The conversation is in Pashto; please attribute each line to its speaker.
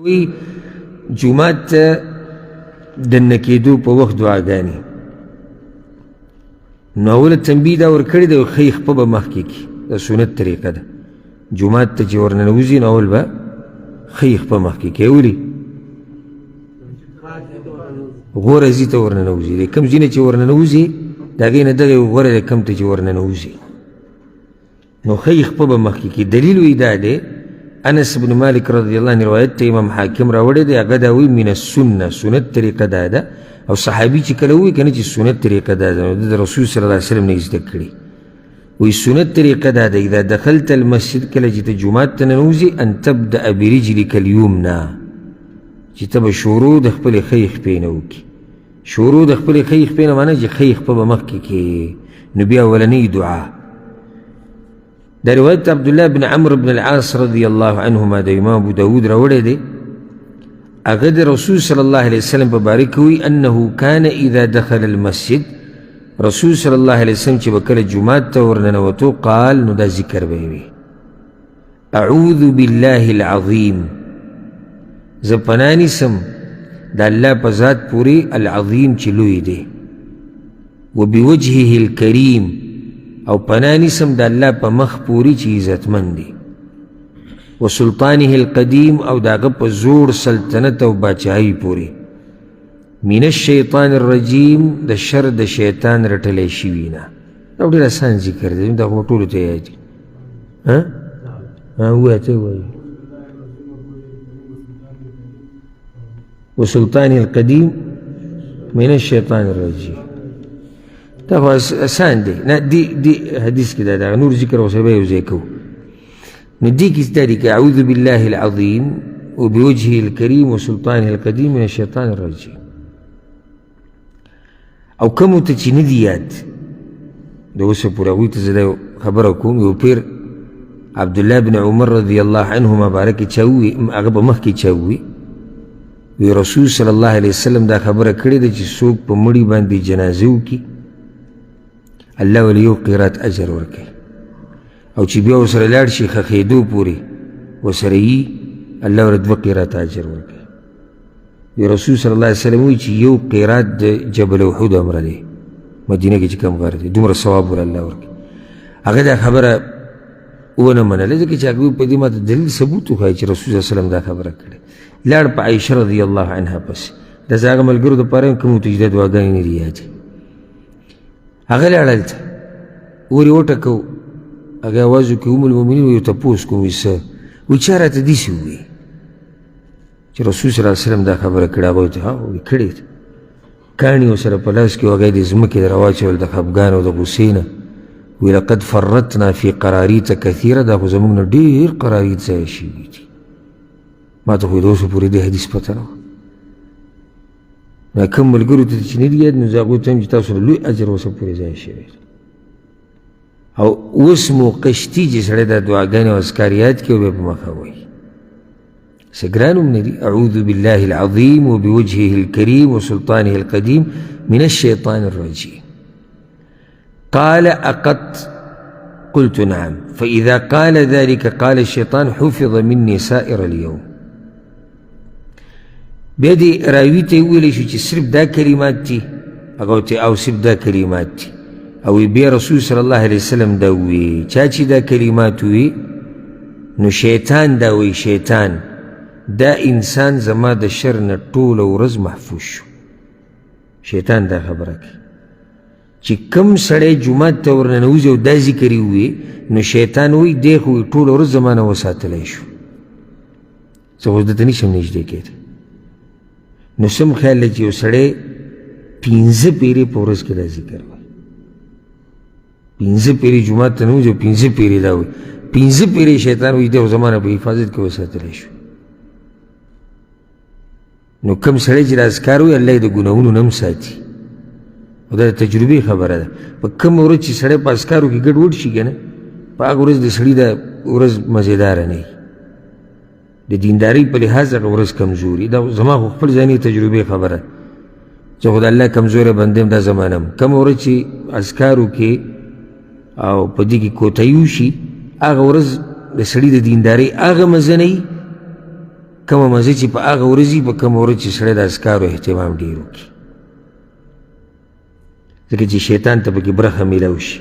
Speaker 1: وی جمعات ته دننه کېدو په وخت دعاګانې نو اوله تنبیه دا ورکړې ده ښی خپه به مخکې کړي دا سنت طریقه ده جومات ته چې ورننوځي نو اول به ښی خپه مخکې کړي ولې غوره ځي ته ورننوځي د کوم ځای نه چې ورننوځي د هغې نه دغه غوره دی کوم ته چې ورننوځي نو ښی خپه به مخکې کړي دلیل وی دا دی انس بن مالک رضی الله عنه روایت ته امام حاکم راوړی دی هغه دا وی من السنه سنت طریقه دا ده او صحابي چې کله وی کنه چې سنت طریقه دا ده نو د رسول صلی الله علیه وسلم نه زده کړي وی سنت طریقه دا ده اذا دخلت المسجد کله چې ته جومات ته ننوځي ان تبدا برجلک اليمنى چې ته به شروع د خپلې ښۍ خپې نه وکړي شروع د خپلې ښۍ خپې نه معنی چې ښۍ خپه به مخکې کړې نو بیا اولنۍ دعا دا روایت عبدالله بن عمرو بن العاص رضی الله عنهما د امام ابو داود راوړی دی هغه د رسول صلی الله علیه وسلم په باره کې وایي انه کان اذا دخل المسجد رسول صلی الله علیه وسلم چې به کله جومات ته ورننوتو قال نو دا ذکر به یې وي اعوذ بالله العظیم زه پناه نیسم د الله په ذات پورې العظیم چې لوی دی وبوجهه الکریم او پناه نیسم د الله په مخ پورې چې عزتمند دی وسلطانه القدیم او د هغه په زوړ سلطنت او باچاهۍ پورې من الشیطان الرجیم د شر د شیطان رټلی شوي نه دا ډېر اسان ذکر دی دا خو ټولو ته یاد دي ووایه ته ووایه وسلطانه القدیم من الشیطان الرجیم دا خو اسان دی نه دی حدیث کې دا نور ذکر اوسه به یو ځای کوو نو دې کې دا دی که اعوذ بالله العظیم وبوجهه الکریم وسلطانه القدیم من الشیطان الرجیم او کومو ته چې نه دي یاد د اوسه پورې هغوی ته زه دا خبره کوم یو پیر عبدالله بن عمر رضی الله عنهما باره کې چا ووي هغه به مخکې چا ووي وی رسول صلی الله علیه وسلم دا خبره کړې ده چې څوک په مړي باندې جنازه وکړي الله ولې یو قیرات اجر ورکوي او چې بیا ورسره لاړ شي ښخېدو پورې ورسره یي الله ورته 2 قیرات اجر ورکوي وی رسول صلی الله علیه وسلم وایي چې یو قیرات د جبل احد امره دی مدینه کې چې کوم غر دی دومره ثواب ور الله ورکوي هغه دا خبره ونه منله ځکه چې هغوی په دې ماته دلیل ثبوت وښایي چې رسول صلی الله علیه وسلم دا خبره کړې لاړ په عایشه رضی الله عنها پسې د هغه ملګرو دپاره کومو ته چې دا دعاګانې نه دي یادې هغه لاړ هلته ور یې وټکو هغه اواز وکړي ام المؤمنین یو تپوس کوم وایي څه وایي چا راته داسې ووایي چې رسول صلی الله علیه وسلم دا خبره کړې هغه ورته وایي کړې ده کاڼي ورسره په لاس کې و هغه یې د ځمکې نه راواچول د خفګان او د غوسې نه وی لقد فرطنا فی قراریت کثیره دا خو زموږ نه ډېر قراریت ضایع شوي دي ما ته خو یې د اوسه پورې دې حدیث پته نه وه کوم ملګرو ته چې نه دي یاد نو زه هغوی ته وایم چې تاسو لوی اجر اوسه پورې ضایع شوی دی او اوس موقع شتي چې سړی دا دعاګانې او اذکار یاد کړي او بیا په مخه وایي څه ګران هم نه دي اعوذ بالله العظیم وبوجهه الکریم وسلطانه القدیم من الشیطان الرجیم قال أقط قلت نعم فإذا قال ذلك قال الشيطان حفظ مني سائر اليوم بیا دې راوي ته یې وویلی شو چې صرف دا کلمات دي هغه ورته او صرف دا کلمات دي او بیا رسول صلی الله علیه وسلم دا ووی چا چې دا کلمات ووی نو شیطان دا وی شیطان دا انسان زما د شر نه ټوله ورځ محفوظ شو شیطان دا خبره کوي چې کوم سړی جومات ته ورننوځي او دا ذکر یې ووایي نو شیطان وایي دی خو ټوله ورځ زما نه وساتلی شو زه اوس دته نشم نږدې کېدی نو سم خیال دی چې یو سړی 15 پیرې په ورځ کې دا ذکر وایي 15 پیرې جومات ته ننوځي او 15 پیرې دا وایي 15 پیرې شیطان وایي دی خو زما نه په حفاظت کې وساتلی شو نو کوم سړی چې دا اذکار وایي الله یې د ګناهونو نه هم ساتي او دا تجربې خبره ده په کوم ورځ چې سړی په اذکارو کې ګډوډ شي که نه په هغه ورځ د سړي دا ورځ مزېداره نه وي د دیندارۍ په لحاظ هغه ورځ کمزوري دا زما خو خپل ځاني تجربې خبره زه خو د الله کمزوری بنده یم دا زمانه م کومه ورځ چې اذکارو کې او په دې کې کوتاهي وشي هغه ورځ د سړي د دیندارۍ هغه مزه نه وي کومه مزه چې په هغه ورځ وي په کومه ورځ چې سړی د اذکارو اهتمام ډېر وکړي ځکه چې شیطان ته پکې برخه میلاو شي